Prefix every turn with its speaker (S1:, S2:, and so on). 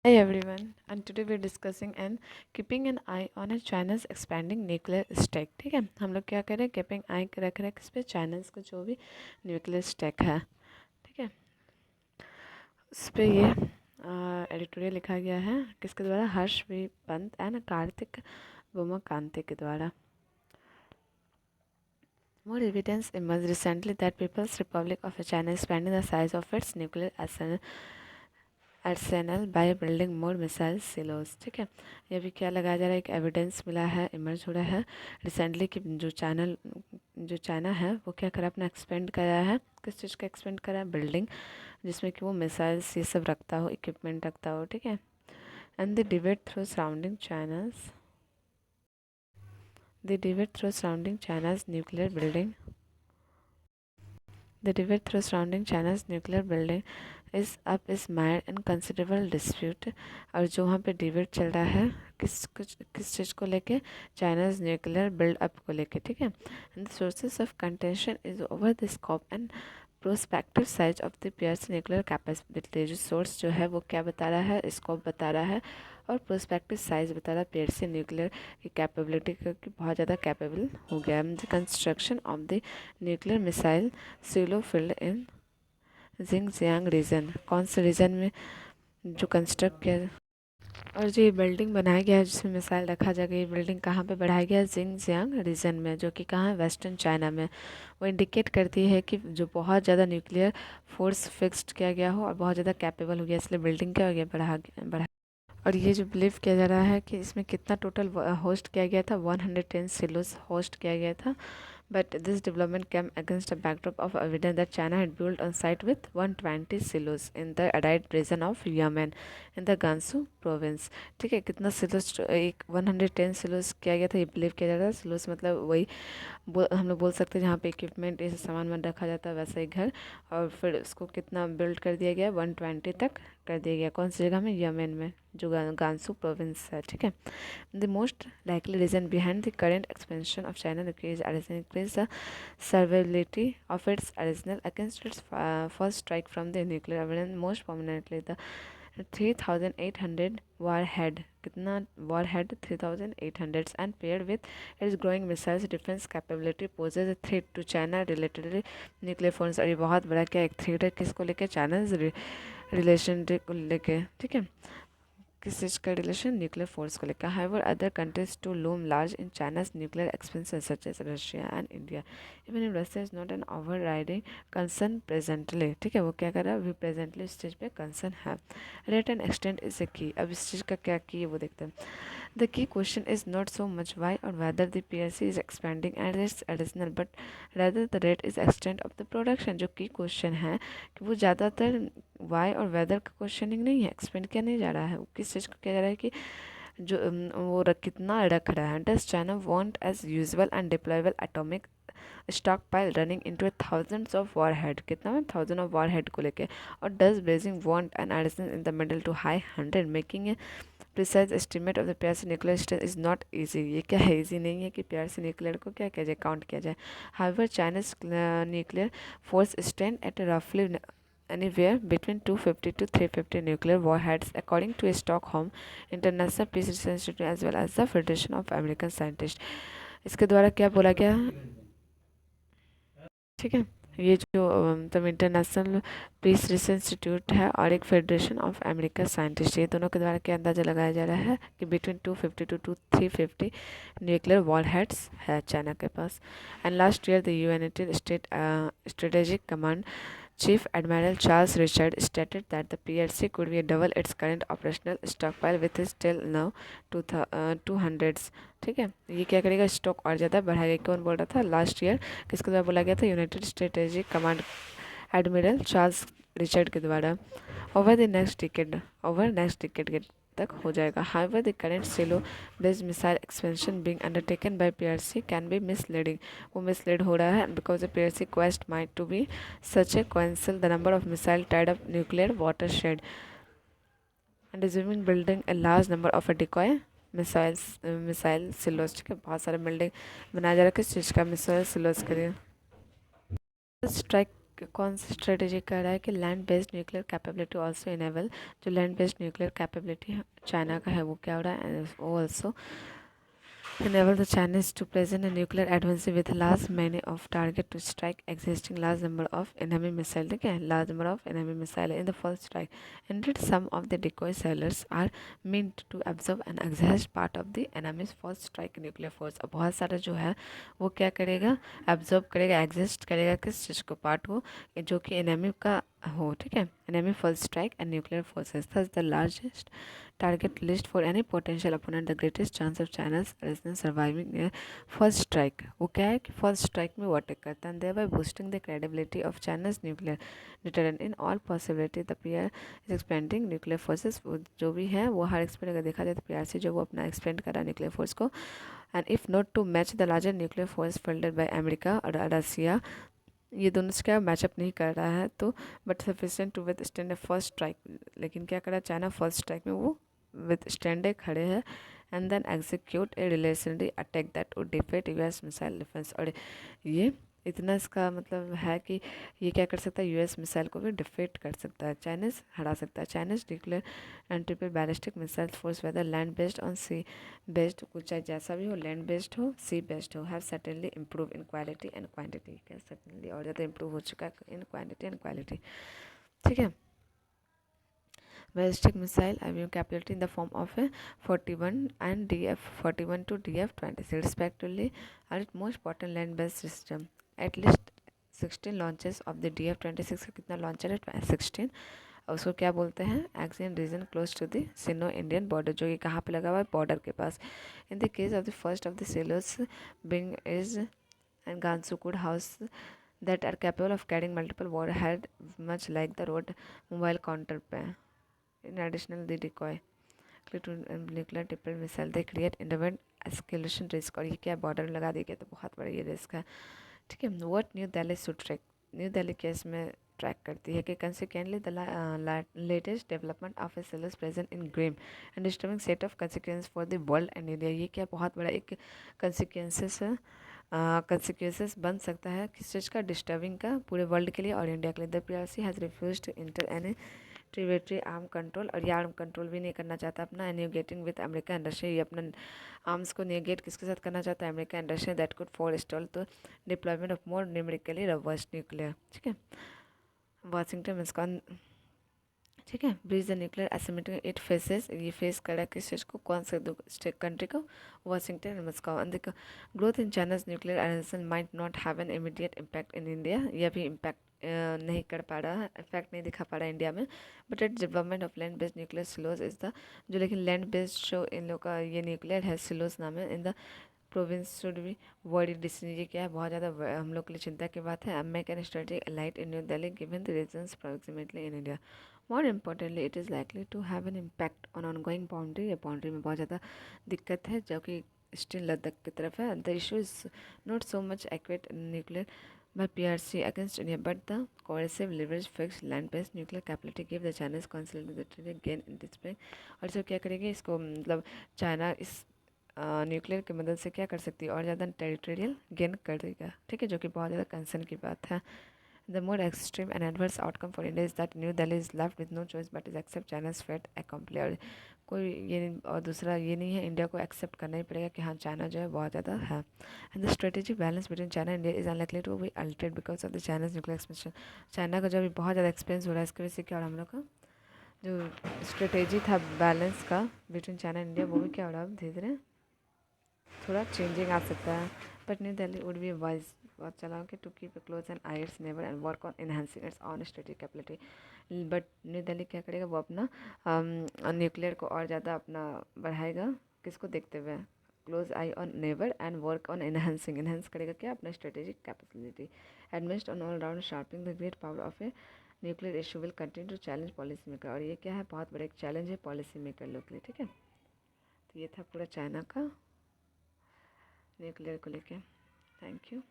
S1: Hi everyone, and today we're discussing and keeping an eye on a China's expanding nuclear stack. ठीक है, हम लोग क्या करें, कीपिंग आई रख रहे हैं किस पे, चाइनाज का जो भी न्यूक्लियर स्टैक है। ठीक है, उस पे ये एडिटोरियल लिखा गया है किसके द्वारा, हर्ष वी पंत एंड कार्तिक बोमाकांते के द्वारा। More evidence emerged recently that People's Republic of China is expanding the size of its nuclear arsenal by building more missile silos। ठीक है, ये भी क्या लगाया जा रहा है, एक एविडेंस मिला है, इमर्ज हो रहा है रिसेंटली कि जो चाइना है वो क्या करा, अपना एक्सपेंड करा है, किस चीज़ का एक्सपेंड करा है, बिल्डिंग, जिसमें कि वो मिसाइल्स ये सब रखता हो, इक्विपमेंट रखता हो। ठीक है, and the debate through surrounding China's nuclear building The debate through surrounding China's nuclear building is mired in considerable dispute। और जो वहाँ पे डिबेट चल रहा है किस चीज़ को लेके, चाइनाज न्यूक्लियर बिल्ड अप को लेके। ठीक है, and the sources of contention is over the scope and prospective size of the peers nuclear capacity. जो सोर्स जो है वो क्या बता रहा है, स्कोप बता रहा है, और प्रोस्पेक्टिव साइज बता रहा है पियर्स न्यूक्लियर की कैपेबिलिटी, क्योंकि बहुत ज़्यादा कैपेबल हो गया। The construction of the nuclear missile silo field in Xinjiang region, कौन से रीजन में जो कंस्ट्रक्ट किया, और जो ये बिल्डिंग बनाया गया है जिसमें मिसाइल रखा जाएगा, ये बिल्डिंग कहाँ पे बढ़ाया गया है, जिंगजियांग रीजन में, जो कि कहाँ है, वेस्टर्न चाइना में। वो इंडिकेट करती है कि जो बहुत ज़्यादा न्यूक्लियर फोर्स फिक्स्ड किया गया हो और बहुत ज़्यादा कैपेबल हो गया, इसलिए बिल्डिंग क्या हो गया, बढ़ा। और ये जो बिलीव किया जा रहा है कि इसमें कितना टोटल होस्ट किया गया था, 110 सिलोस होस्ट किया गया था। But this development came against a backdrop of evidence that China had built on site with 120 silos in the Adite region of Yemen in the Gansu province। ठीक है, कितना silos, एक 110 सिलोस किया गया था, ये बिलीव किया जा रहा है। सिलोस मतलब वही हम लोग बोल सकते हैं जहाँ पे इक्विपमेंट ऐसे सामान वामान रखा जाता है, वैसा ही घर। और फिर उसको कितना बिल्ड कर दिया गया, 120 तक कर दिया गया। कौन सी जगह में, यमन में, जो गांसू प्रोविंस है। ठीक है, the most likely reason behind the current expansion of China nuclear arsenal increase the survivability of its arsenal against its first strike from the nuclear evidence, most prominently the 3,800 warhead, कितना warhead, 3,800, and paired with its growing missiles defense capability poses a threat to China related nuclear force। और ये बहुत बड़ा क्या एक threat है, किसको लेके, चाइना रिलेशन को लेके। ठीक है, किस चीज़ का रिलेशन, न्यूक्लियर फोर्स को लेकर। However other countries to loom large in China's nuclear expansion such as Russia and India, even if Russia is not an overriding concern presently. ठीक है, वो क्या कर रहा है, अभी प्रेजेंटली इस चीज़ पे कंसर्न है। Rate and extent is a की, अब इस चीज़ का क्या की है वो देखते हैं। The key question is not so much why or whether the PRC is expanding and its additional, but rather the rate is extent of the production। जो की क्वेश्चन है कि वो ज़्यादातर वाई और वेदर का क्वेश्चनिंग नहीं है, एक्सपेंड किया नहीं जा रहा है, वो किस चीज़ को किया जा रहा है कि जो वो कितना रख रहा है। Does China want as usual and deployable atomic stockpile running into thousands of warhead, कितना में, थाउजेंड ऑफ वॉर हेड को लेके। और does Beijing want an addition in the middle to high 100, making a precise estimate of the प्यार से nuclear state is not easy. ये क्या है, ईजी नहीं है कि प्यार से न्यूक्लियर को क्या किया जाए, काउंट किया जाए। However Chinese nuclear force stand at रफली anywhere between 250 to 350 nuclear warheads, according to a Stockholm International Peace Research Institute as well as the Federation of American Scientists। इसके द्वारा क्या बोला गया, ठीक है, ये जो मतलब इंटरनेशनल पीस रिसर्च इंस्टीट्यूट है और एक फेडरेशन ऑफ अमेरिका साइंटिस्ट, ये दोनों के द्वारा क्या अंदाज़ा लगाया जा रहा है कि बिटवीन 250 टू 350 न्यूक्लियर वॉरहेड्स है चाइना के पास। And last year the United State strategic command Chief Admiral Charles Richard stated that the PRC could be double its current operational stockpile with its till now 200s। ठीक है, ये क्या करेगा, stock और ज़्यादा बढ़ाएगा। कौन बोल रहा था, लास्ट ईयर किसके द्वारा बोला गया था, United Strategic Command Admiral Charles Richard के द्वारा। ओवर नेक्स्ट डिकेड के तक हो जाएगा। However the current silo based missile expansion being undertaken by PRC can be misleading, वो मिसलीड हो रहा है because the PRC quest might to be such a cancel the number of missile tied up nuclear watershed and assuming building a large number of a decoy missile silos. ठीक है, बहुत सारे building बनाया जा रहा है, किस चीज़ का, मिसाइल सिलोस के लिए। स्ट्राइक कौन सी स्ट्रेटेजी कर रहा है कि land based nuclear capability also enable, जो land based nuclear capability China का है वो क्या हो रहा है, वो also enable the Chinese to present a nuclear advantage with large many of target to strike existing large number of enemy missile. ठीक है, large number of enemy missile in the first strike. Indeed, some of the decoy sailors are meant to absorb and exhaust part of the enemy's first strike nuclear force. अब बहुत सारा जो है वो क्या करेगा, absorb करेगा, exhaust करेगा किस चीज़ को, पार्ट को जो कि enemy का हो. ठीक है, enemy first strike and nuclear forces. Thus, the largest target list for any potential opponent, the greatest chance of China's surviving a first strike. वो क्या है कि first strike में वो अटैक करता है, thereby boosting the credibility of China's nuclear deterrent. In all possibility, the PR is expanding nuclear forces. जो भी है वो हर एक्सपेंड अगर देखा जाए तो PRC जो वो अपना एक्सपेंड कर रहा है न्यूक्लियर फोर्स को, and if not to match the larger nuclear force fielded by America और रसिया, ये दोनों से क्या मैचअप नहीं कर रहा है तो but sufficient to withstand first strike. लेकिन क्या करा चाइना फर्स्ट स्ट्राइक में वो विद स्टैंड खड़े हैं एंड देन एग्जीक्यूट ए रिलेशनरी attack that would defeat US missile defence. और ये इतना इसका मतलब है कि ये क्या कर सकता है, यूएस मिसाइल को भी डिफीट कर सकता है, चाइनीज हरा सकता है. Chinese nuclear and triple ballistic missile force whether land based on sea based, कुछ चाहे जैसा भी हो, लैंड बेस्ड हो सी बेस्ड हो, have certainly improve in quality and quantity. क्या सर्टेनली और ज़्यादा इम्प्रूव हो चुका है इन क्वांटिटी एंड क्वालिटी. ठीक है, ballistic missile aviation capability in the form of a 41 and DF-41 to DF-26 respectively are its most potent land-based system. At least 16 launches of the DF-26 का कितना launcher है, 16. और उसको क्या बोलते हैं, एक्सियन region close to the Sino Indian border, जो कि कहाँ पे लगा हुआ है, बॉर्डर के पास. In the case of the first of the silos being is and गांसुकुड house that are capable of carrying multiple warhead much like the road mobile counter पे. In addition, the decoy nuclear triple missile they create independent escalation risk. और ये क्या border लगा देंगे तो बहुत बड़ा ये रिस्क है. ठीक है, what new Delhi should track, new Delhi case में ट्रैक करती है कि consequently the latest development of A sellers present in Graeme and disturbing set of consequence for the world and India. ये क्या बहुत बड़ा एक कंसिक्वेंसेस है, कंसिक्वेंसेस बन सकता है किस चीज़ का, डिस्टर्बिंग का पूरे वर्ल्ड के लिए और इंडिया के लिए. The PRC has refuse to enter any trilateral arm control, और ये आर्म कंट्रोल भी नहीं करना चाहता अपना, negotiating with America and Russia. ये अपना आर्म्स को न्यूगेट किसके साथ करना चाहता है, America and Russia. That could for install to deployment of more numerically robust nuclear. ठीक है, वाशिंगटन इसकॉन. ठीक है, bridge the nuclear asymmetry it faces, ये फेस कर रहा है किस चीज़ को, कौन से दो कंट्री को, Washington and Moscow. And the growth in China's nuclear arrangement might not have an immediate impact in India. यह भी इम्पैक्ट नहीं कर पा रहा है, इफेक्ट नहीं दिखा पा रहा है इंडिया में. But at development of land based nuclear silos is the, जो लेकिन लैंड बेस्ड जो इन लोग का ये न्यूक्लियर है सिलोज नाम है, in the province should be world decision. ये क्या है, बहुत ज़्यादा हम लोग के लिए चिंता की बात है. Make an strategic light in New Delhi given the regions approximately in India. More importantly it is likely to have an impact on ongoing boundary. ये बाउंड्री में बहुत ज़्यादा दिक्कत है जो कि स्टिल लद्दाख की तरफ है. The issue is not so much एक्वेट nuclear by PRC against India, but the coercive leverage fixed land-based nuclear capability gave the Chinese consolidatory gain in this way. और सब क्या करेंगे इसको, मतलब चाइना इस न्यूक्लियर की मदद से क्या कर सकती है, और ज़्यादा टेरिटोरियल गेन कर देगा. ठीक है, जो कि बहुत ज़्यादा कंसर्न की बात है. The more extreme and adverse outcome for India is that New Delhi is left with no choice but to accept China's fate accompli. और कोई ये और दूसरा ये नहीं है, इंडिया को एक्सेप्ट करना ही पड़ेगा कि हाँ चाइना जो है बहुत ज़्यादा है. And the strategic balance between China India is unlikely to be altered because of the China's nuclear expansion. China का जो अभी बहुत ज़्यादा एक्सपेंस हो रहा है इसकी वजह से क्या हो रहा है, हम लोग का जो स्ट्रेटेजी था बैलेंस का बिटवीन चाइना इंडिया वो भी क्या हो रहा है, धीरे धीरे थोड़ा चेंजिंग आ सकता है. But New Delhi would be wise बहुत चला कि to keep a close and eye its neighbour and work on enhancing its own strategic capability. But New Delhi क्या करेगा, वो अपना न्यूक्लियर को और ज़्यादा अपना बढ़ाएगा, किसको देखते हुए, close eye on neighbour and work on enhancing. Enhance करेगा क्या, अपना strategic capability. Amidst on all round sharping the great power of a nuclear issue will continue to challenge policy maker. और ये क्या है, बहुत बड़ा एक चैलेंज है पॉलिसी मेकर लोग के लिए. ठीक है, तो ये था पूरा चाइना का न्यूक्लियर को लेके. Thank you.